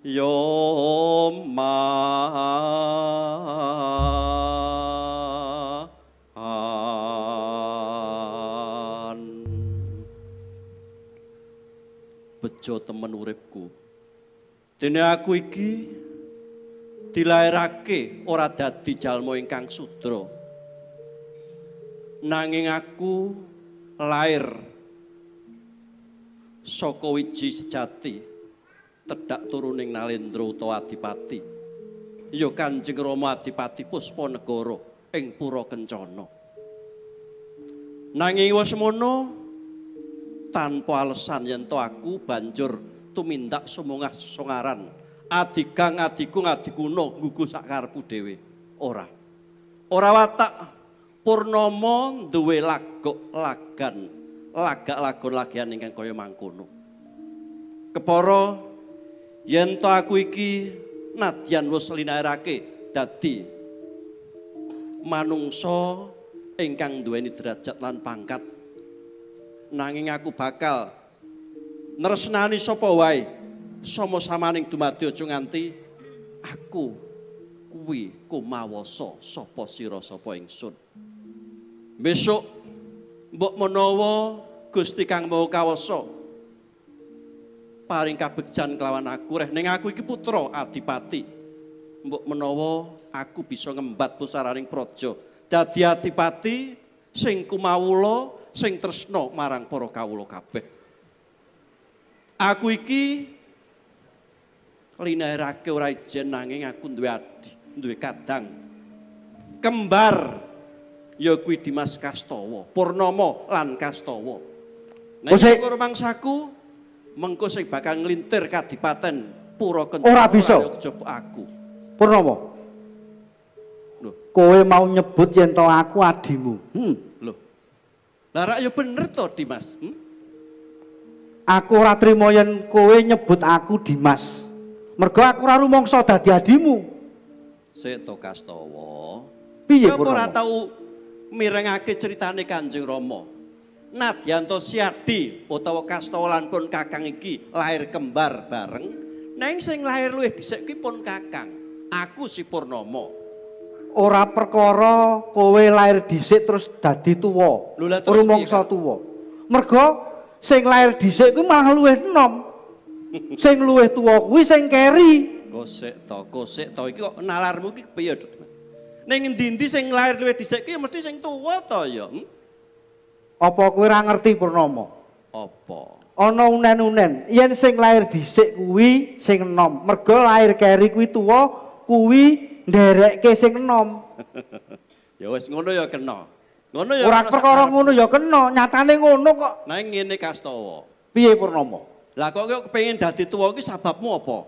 kayoman. Bejo temen uripku. Dene aku iki dilairake ora dadi jalma ingkang sudra. Nanging aku lair saka wiji sejati tedak turuning Nalendra utawa Adipati. Ya Kanjeng Rama Adipati Puspanegara ing Pura Kencana. Nanging wis mono tanpa alasan yen to aku banjur tumindak sumungah songaran adigang adigung adiguna nggugu sakarepku dhewe. Ora watak Purnama duwe lagak-lagan lagon-lagian ingkang kaya mangkono. Kepara yen to aku iki nadyan wis linairake dadi manungsa ingkang duweni derajat lan pangkat, nanging aku bakal nresnani sapa wae sama-samaning dumadi aja nganti aku kuwi kumawasa sapa sira sapa ingsun. Besok mbok menawa Gusti Kang Maha Kawasa paring kabegjan kelawan aku reh ning aku iki putra Adipati. Mbok menawa aku bisa ngembat pusaraning praja dadi Adipati sing kumawula sing tresna marang para kawula kabeh. Aku iki linairake ora ijen nanging aku duwe adi, duwe kadang kembar. Ya kuwi Dimas Kastawa, Purnama lan Kastawa. Nek karo mangsaku mengko sing bakal nglintir kadipaten Pura Kencana ora bisa kejaba aku. Purnama. Lho, kowe mau nyebut yen to aku adimu. Lho. Lah rak ya bener to, Dimas. Aku ora trima yen kowe nyebut aku Dimas. Mergo aku ora rumangsa dadi adimu. Sik to Kastawa. Piye Purnama? Ora tau mirengake critane Kanjeng Rama. Nadyan to Siadi utawa Kastawa lan pun Kakang iki lahir kembar bareng, nang sing lahir luwih dhisik kuwi pun Kakang. Aku si Purnama. Ora perkara kowe lahir dhisik terus dadi tuwa. Rumangsa tuwa. Mergo sing lahir dhisik kuwi malah luwih enom. Sing luwih tuwa kuwi sing keri. Kosek to iki kok nalarmu iki piye, Mas? Ning endi-endi sing lahir luwih dhisik ki mesti sing tuwa to ya. Apa kowe ora ngerti Purnama? Apa? Ana unen-unen. Yen sing lahir dhisik kuwi sing enom. Mergo lahir keri kuwi tuwa, kuwi nderekke sing enom. Ya wis ngono ya kena. Ngono ya. Ora perkara ngono ya kena, nyatane ngono kok. Nang ngene Kastawa. Piye Purnama? Lah kok kowe kepengin dadi tuwa ki sababmu apa?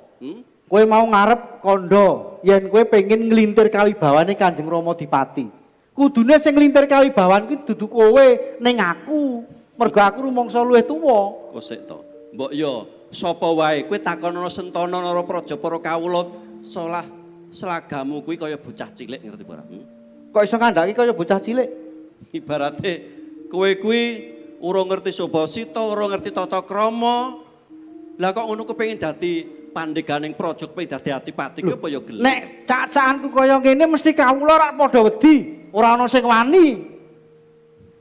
Kowe mau ngarep kandha yen kowe pengen nglintir kawibawane Kanjeng Rama Dipati. Kudune sing nglintir kawibawan kuwi dudu kowe ning aku. Mergo aku rumangsa luwih tuwa. Kosek to. Mbok yo sapa wae kowe takonono Sentana Narapraja para kawula salah selagamu kuwi kaya bocah cilik ngerti ora? Kok iso ngandhaki kaya bocah cilik? Ibarate kowe kuwi urung ngerti Subasita, urung ngerti tata krama. Lah kok ngono kepengin dadi pandeganing praja kepengin dadi Adipati kuwi apa ya gelem? Nek cacahanku kaya ngene mesti kawula rak padha wedi, ora ana sing wani.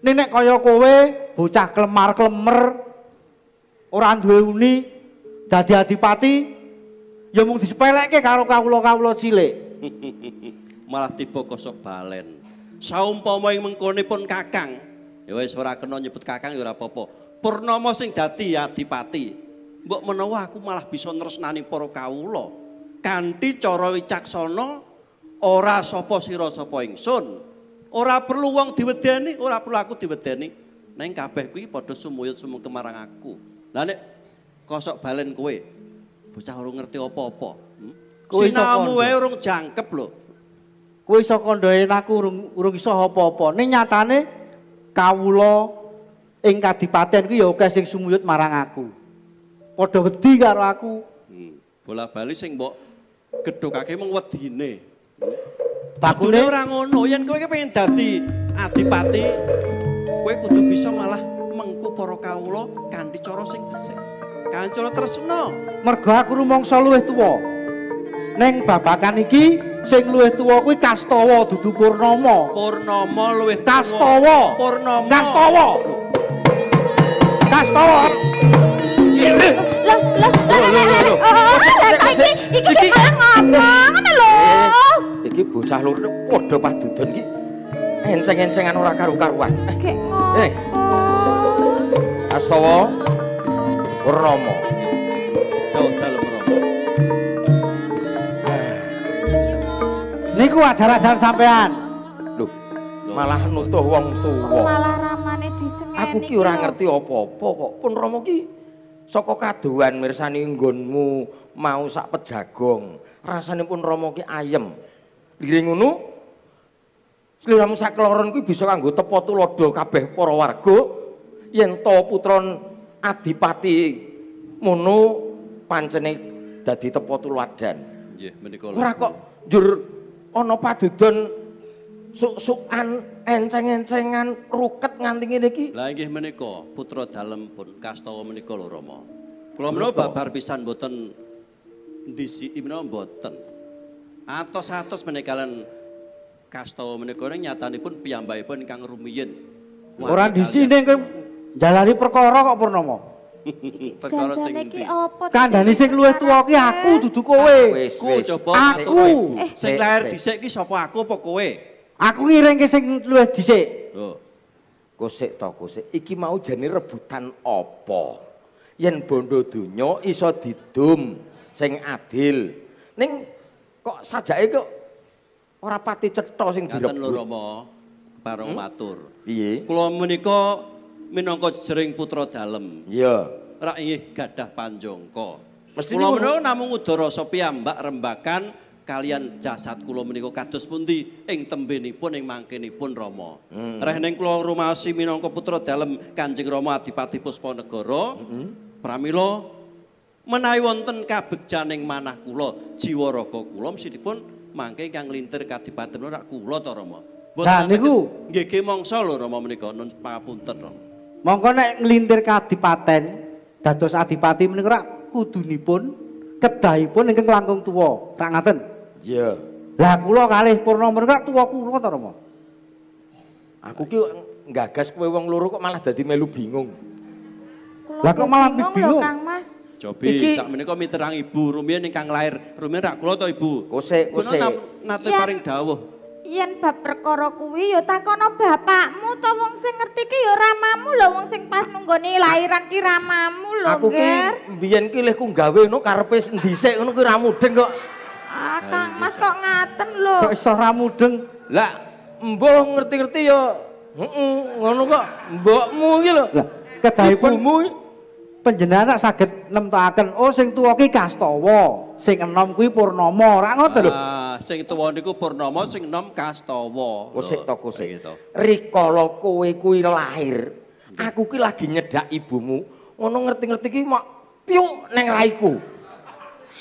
Nek kaya kowe bocah klemar-klemer ora duwe uni dadi Adipati ya mung disepelekke karo kawula-kawula cilik. Malah tiba kosok balen. Saumpama ing mengkone pun Kakang, ya wis ora kena nyebut Kakang ya ora apa-apa. Purnama sing dadi Adipati. Mbok menawa aku malah bisa nresnani para kawula kanthi cara wicaksana, ora sapa sira sapa ingsun. Ora perlu wong diwedeni, ora perlu aku diwedeni. Neng kabeh kuwi padha sumuyut sumengkem marang aku. Lah nek kosok balen kowe, bocah urung ngerti apa-apa. Sinamu wae urung jangkep lho. Kowe iso kandhaen aku urung iso apa-apa. Ning nyatane kawula ing kadipaten kuwi ya akeh sing sumuyut marang aku. Padha wedi karo aku. Bola-bali sing mbok gedhokake mung wedine. Bakune ora ngono, yen kowe kepengin dadi Adipati, kowe kudu bisa malah mengku para kawula kanthi cara sing becik. Kancana tresna. Mergo aku rumangsa luwih tuwa. Ning babakan iki sing luwih tuwa kuwi Kastawa dudu Purnama. Purnama luwih tuwa. Kastawa. Purnama. Kastawa. Kastawa. Iki ngomong ngono lho. Iki bocah lur padha padudon iki. Enceng-encengan ora karu-karuan. Kastawa Purnama. Jauh dalem Rama. Niku ajar-ajar sampean. Lho, malah nutuh wong tuwa. Malah ramane disengeni. Aku ki ora ngerti apa-apa kok. Pun Rama ki saka kadohan mirsani nggonmu mau sak pejagong. Rasane pun Rama ki ayem. Liring ngono sliramu sakloron kuwi bisa kanggo tepa tulodo kabeh para warga yen to putra Adipati mono pancene dadi tepa tuladan. Nggih, menika. Ora kok njur ana padudon suk-sukan enceng-encengan ruket nganti ngene iki. Lah inggih menika putra dalem pun Kastawa menika lho Rama. Kula menawa babar pisan mboten ndisiki menawa mboten. Atos-atos menika lan Kastawa menika nyatanipun piyambakipun ingkang rumiyin. Ora disine kowe jalani perkara kok Purnama. Perkara sing Janjane iki endi? apa? Kandhane sing luwih tuwa ki aku dudu kowe. Ku coba Aku. sing lahir dhisik ki sapa aku apa kowe? Aku ngiringke sing luwih dhisik. Lho, Kosik to kosik. Iki mau jane rebutan apa? Yen bondo donya iso didum sing adil. Ning kok sajake kok ora pati cetha sing ngaten lho direbut. Rama. Parang matur. Piye? Kula menika minangka jering putra dalem. Iya. Rak inggih gadah panjangka. Mesti Kula ngono. menika namung udarasa piyambak rembakan kalian jasad kula menika kados pundi ing tembenipun ing mangkenipun Rama. Reh ning kula rumasi minangka putra dalem Kanjeng Rama Adipati Puspanegara. Pramila menawi wonten kabegjaning manah kula, jiwa raga kula mestipun mangke ingkang nglintir kadipaten ora kula to Rama. Lah, niku. nggih mangsa lho Rama menika nun pangapunten Rama. Mongko nek nglintir kadipaten dados adipati menika rak kudunipun kedahipun ingkang langkung tuwa. Rak ngaten. Iya. Lah kula kalih Purnama menika tuwa kula to Rama. Aku ki nggagas kowe wong loro kok malah dadi melu bingung. Lah kok malah bingung bingung? lho Kang Mas. Cobi Iki- sak menika miterang ibu rumiyin ingkang lair. Rumiyin rak kula to Ibu. Kosik, Kula kosik. nate Yen- paring dawuh. Yen bab perkara kuwi ya takono bapakmu to wong sing ngerti ki ya ramamu lho wong sing pas nunggone lahiran ki ramamu lho Aku ki Nger. mbiyen ki leh ku gawe ngono karepe ndhisik ngono ki ra mudeng kok. Ah Kang Mas kok ngaten lho. Kok iso ra mudeng? Lah mbuh ngerti-ngerti ya ngono kok mbokmu iki lho. Lah kedahipun Ibumu iki. panjenengan saged nemtokaken oh sing tuwa ki Kastawa, sing enom kuwi Purnama. Rak ngoten lho. Ah, sing tuwa niku Purnama, sing enom Kastawa. Kosik to Lho, kosik. gitu. Rikala kowe kuwi lahir, aku ki lagi nyedak ibumu, ngono ngerti-ngerti ki mak piuk neng raiku.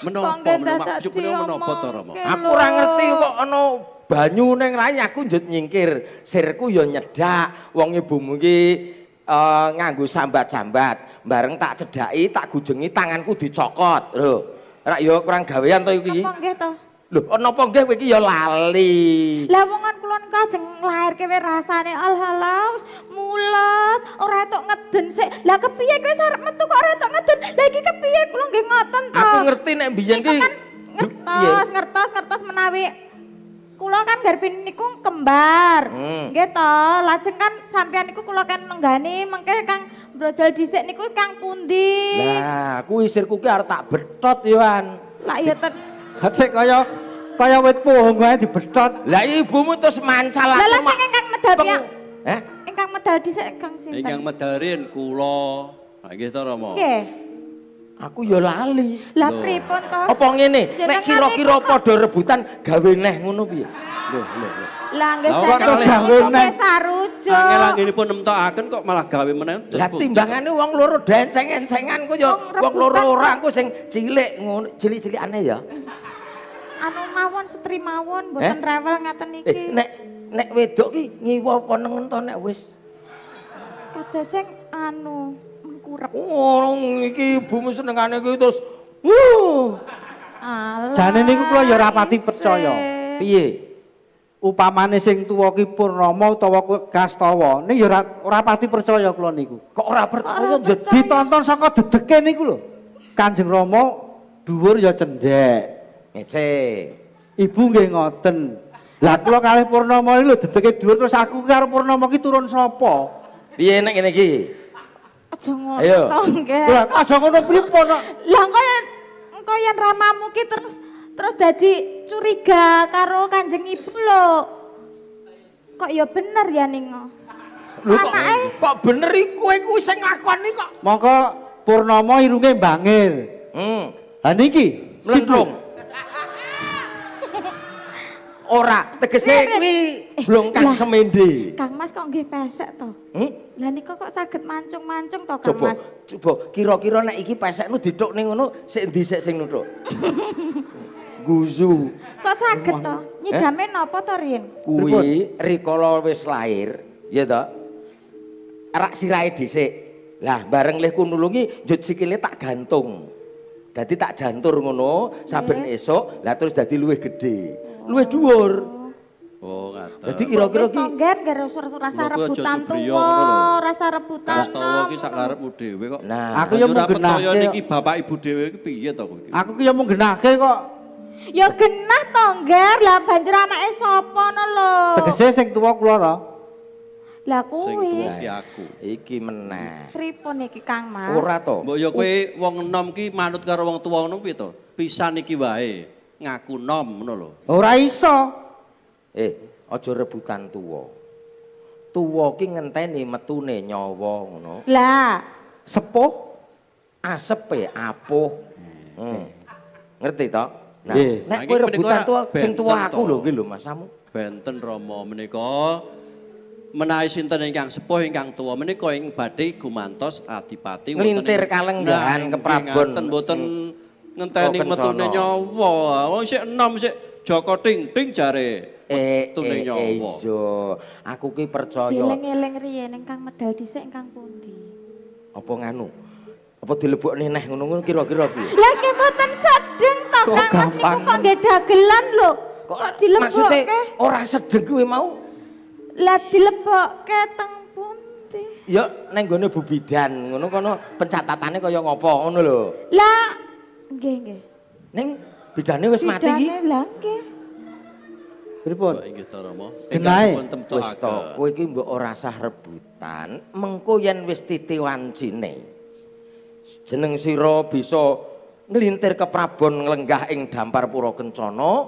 Menapa Kok nggih menapa dadak maksud menika menapa to Rama? diomongke. Aku ora ngerti kok ana banyu neng rai aku njut nyingkir. Sirku ya nyedak, wong ibumu ki nganggo sambat-sambat, bareng tak cedhaki, tak gujengi tanganku dicokot. Lho, rak ya kurang gawean to iki. Apa nggih to? Lho, napa nggih kowe iki ya lali. Lah wong kon kulon kajeng lairke we rasane alhalau mules, ora etok ngeden sik. Lah kepiye kowe sarep metu kok ora etok ngeden? Lah iki kepiye kula nggih ngoten to. Aku ngerti nek biyen ki Kan ngertos menawi kula kan garpin niku kembar. Nggih to, lajeng kan sampeyan niku kula kan nenggani mengke Kang brojol dhisik niku Kang pundi? Lah, kuwi sirku ki arep tak betot yoan. Lah iya Sik kaya wit pohong wae dibethot. Lah ibumu terus mancal Lah aku lajeng ingkang medal ya. Heh? Ingkang medal dhisik Kang sinten? Ingkang medarin kula. Lah nggih to Rama. Nggih. Aku ya lali. Lah Loh. pripun to? Apa ngene? Jenengan Nek kira-kira niku kok- padha rebutan gawe neh ngono piye? Lho. Lah nggih Lah, kok jenengan terus niku gawe neh? nggih sarujuk. Angelanginipun nemtokaken kok malah gawe meneh. Lah timbangane wong loro denceng-encengan ku ya Wong wong loro rebutan ora aku sing cilik ngono, cilik-cilikane ya. Anu mawon setri mawon mboten rewel ngaten iki. Nek wedok ki ngiwa apa nengen to nek wis Kados sing anu kurep. Oh, iki ibumu senengane kuwi terus Alah. Jane niku kula ya ora pati percaya. piye? Upamane sing tuwa ki Purnama utawa Kastawa, ning ya ora pati percaya kula niku. Kok ora percaya jadi Ditonton saka dedeke niku lho. Kanjeng Rama dhuwur ya cendhek. ngece. Ibu nggih ngoten. Lah kula kalih Purnama iki lho dedeke dhuwur terus aku karo Purnama ki turun sapa? Piye nek ngene iki? Aja ngono Ayo. to, nggih. Lah aja ngono pripun kok. Lah engko yen ramamu ki terus dadi curiga karo Kanjeng Ibu lho. Kok ya bener ya Ningo. Lho Anake kok bener iki kowe kuwi sing ngakoni kok. Mongko Purnama irunge bangir. Lah niki Mlentrung. Ora, tegese kuwi blongkang lah. semende. Kang Mas kok nggih pesek to? Lah nika kok saged mancung-mancung to Kang Coba, Mas? coba kira-kira nek iki pesekmu dithuk ning ngono sik endi sik sing nuthuk? Guzu. Kok saged to? Nyidame napa to Rin? Kuwi rikala wis lair, ya to? Arak sirahe dhisik. Lah bareng leh ku nulungi njut sikile tak gantung. Dadi tak jantur ngono saben esuk, lah terus dadi luwih gedhe. Luwih dhuwur. Oh, ngaten. Dadi kira-kira ki Tonggen gara rasa Lho, kuwi aja rebutan dibriyo tuwa, ngono lho. rasa rebutan. Kastawa ki sak karepmu dhewe kok. Nah, Aku ya Ora mung percaya genahke. niki bapak ibu dhewe iki piye to kowe iki? Aku ki ya mung genahke kok. Ya genah Tongger, lah banjur anake sapa no lho. Tegese sing tuwa kula to. Lah Sing tuwa kuwi. ki aku. iki meneh. Pripun iki Kang Mas? Ora to. Mbok ya kowe wong enom ki manut karo wong tuwa ngono piye to? Pisan iki wae ngaku nom ngono lho. Ora iso. Aja rebutan tuwa. Tuwa ki ngenteni metune nyawa ngono. Lah, Sepuh. Asepe apuh. Ngerti to? Nah, Nggih. nek Nah, kowe iki rebutan menika tuwa sing benten tuwa aku to. lho ki lho masamu. Benten Rama menika menawi sinten ingkang sepuh ingkang tuwa menika ing badhe gumantos adipati Nglintir kalenggahan keprabon. Mboten ngenteni Kok metune kencana. nyawa. Wong sik enom sik Joko Ting-ting jare. Metune nyawa. Iya. Aku ki percaya dieling-eling riyen ingkang medal dhisik ingkang pundi? apa nganu? Apa dilebokne neh ngono-ngono kira-kira piye? Lah ki mboten sedeng to Kok Kang Mas niku gampang? kok nggih dagelan lho. Kok maksudnya dilebokke? ora sedeng kuwi mau? Lah dilebokke teng pundi? Ya neng gone bubidan ngono kono pencatatane kaya ngopo ngono lho. Lah nggih. Ning bidane wis mati iki. Bidane lah nggih. Pripun? Bapak inggih to Rama. Genahe. Ingkang pun Wis to, kowe iki mbok ora sah rebutan, mengko yen wis titi wancine. Jeneng sira bisa nglintir keprabon nglenggah ing dampar pura kencana,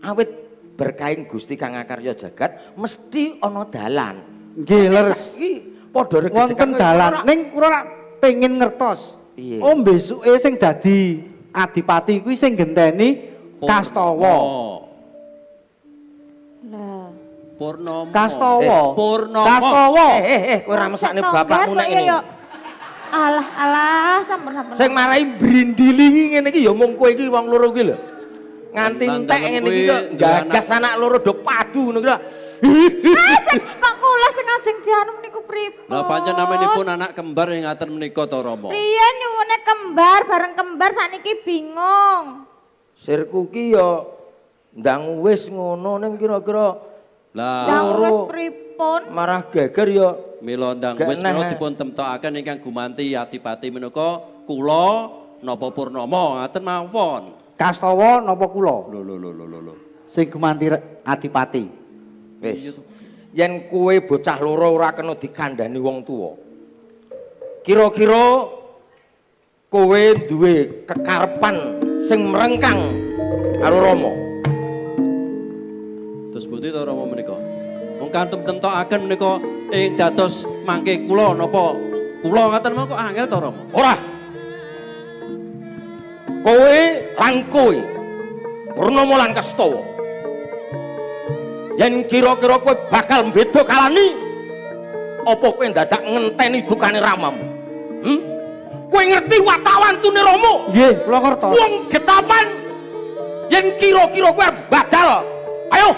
awit berkaing Gusti Kang Akarya Jagat mesti ana dalan. Nggih leres. Iki padha regejekan Wonten dalan ning kula pengen ngertos. Piye? Om besuke sing dadi adipati kuwi sing genteni Kastawa. Lah. Purnama. Kastawa. Purnama. Kastawa. Kowe ora mesakne bapakmu nek ngene. Alah, sampun. Sing marahi brindilingi ngene iki ya mung kowe iki wong loro iki lho. Nganti entek ngene iki kok gagas anak loro do padu ngono iki lho. Kok kula sing ajeng dianu niku pripun? Lah pancen namenipun anak kembar ing ngaten menika to Rama. Riyen nyuwune kembar, bareng kembar sakniki bingung. Sirku ki ya ndang wis ngono ning kira-kira Lah Lah wis loro. pripun? marah geger ya mila ndang Gak wis nah. menawa dipun temtokaken ingkang gumanti adipati menika kula napa Purnama ngaten mawon. Kastawa napa kula? Lho. Sing gumanti adipati. wis. Yen kowe bocah loro ora kena dikandani wong tuwa. Kira-kira kowe duwe kekarepan sing merengkang karo Rama. Terus pundi to Rama menika? Wong kantum temtokaken menika ing dados mangke kula napa kula ngaten mengko angel to Rama. Ora. Kowe lan kowe Purnama lan Kastawa. Yen kira-kira kowe bakal mbeda kalani apa kowe dadak ngenteni dukane ramamu? Kowe ngerti watawantune Rama? Nggih, kula ngertos. Wong getapan yen kira-kira kowe arep badal. Ayo.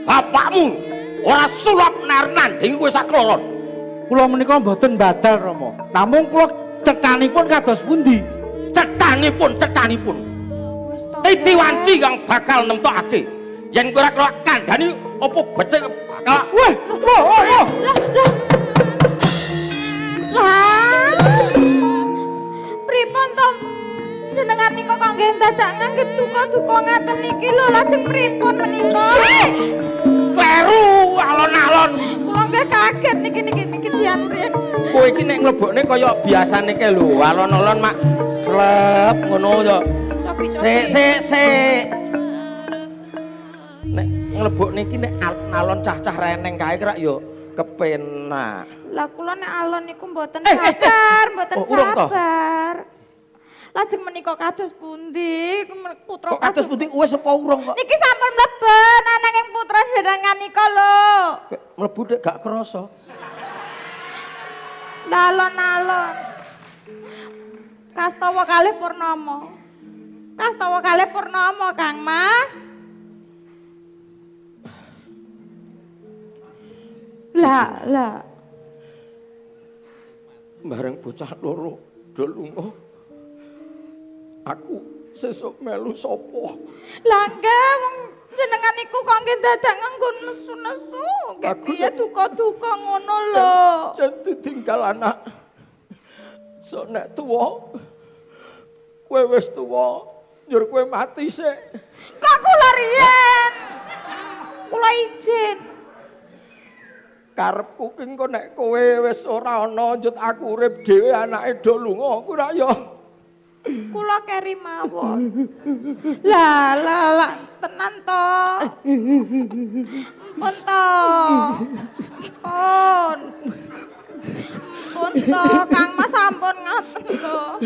Bapakmu ora sulap nar nanding kowe sakloron. kula menika mboten badal Rama. Namung kula cekanipun kados pundi? Cetanipun. Titi wanci kang bakal nemtokake. Yen kowe ora kandhani apa becik bakal. Wah. Pripun to jenengan nika kok nggih dadak nganggep duka-duka ngaten niki lho lajeng pripun menika? Kleru alon-alon. Kula nggih kaget niki dian priye. Kowe iki nek nglebokne kaya biasane ke lho, alon-alon mak slep ngono ya. Sik. Nek nglebokne iki nek alon cah-cah reneng kae krak ya kepenak. Lah kula nek alon niku mboten sabar, mboten sabar. Lajeng menika kados pundi putra kok kados pundi wis apa urung kok? Niki sampun mleben ananging putra jenengan nika lho. Mlebu nek gak krasa. Alon-alon. Kastawa kalih purnama. Kang Mas. Lah. Bareng bocah loro do lunga. Aku sesuk melu sapa? Lah nggih wong jenengan niku kok nggih dadak nganggo nesu-nesu. Nggih piye duka-duka ngono lho. Yen ditinggal anak. Sok nek tuwa. Kowe wis tuwa, njur kowe mati sik. Kok kula riyen. Kula izin. Karepku ki engko nek kowe wis ora ana njut aku urip dhewe anake do lunga ku ra ya. Kula keri mawon. Lah tenan to. Ampun to. Ampun to Kang Mas ampun ngaten to.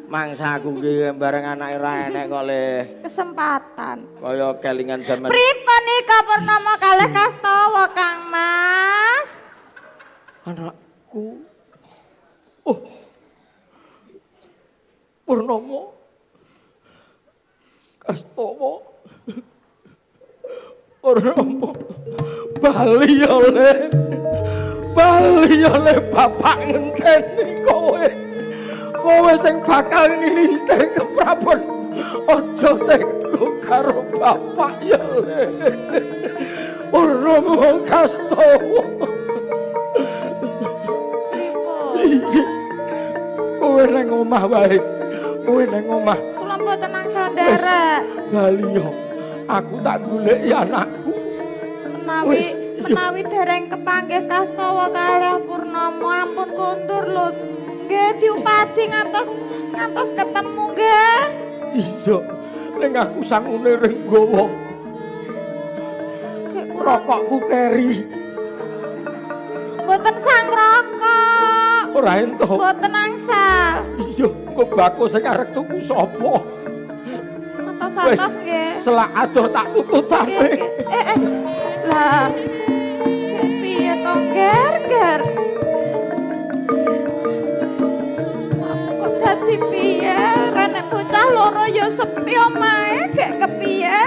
Mangsa aku ki bareng anake ra enek kok le Kesempatan. kaya kelingan jaman. Pripun nika purnama kalih kastawa Kang Mas? Anakku. Oh. Purnomo. Kastawa. Purnomo. Bali oleh bapak ngenteni kowe. Kowe sing bakal nilintir ke prabon. Aja teko karo bapak ya le. Purnomo Kastawa. Kowe nang omah wae. Kula mboten angsal nderek. Bali yo. Aku tak goleki anakku. Menawi dereng kepanggih kastawa kalih purnama ampun kondur lho. Nggih diupadi ngantos ketemu nggih. Iya. Ning aku sangune renggawa. Rokokku keri. Mboten sang rokok. Ora ento. Mboten angsal. Iya, kok bako sing arek tuku sapa? Atos-atos nggih. Selak adoh tak tututane. Lah. Piye to ger. Kok dadi piye? Rene bocah loro ya sepi omahe gek kepiye?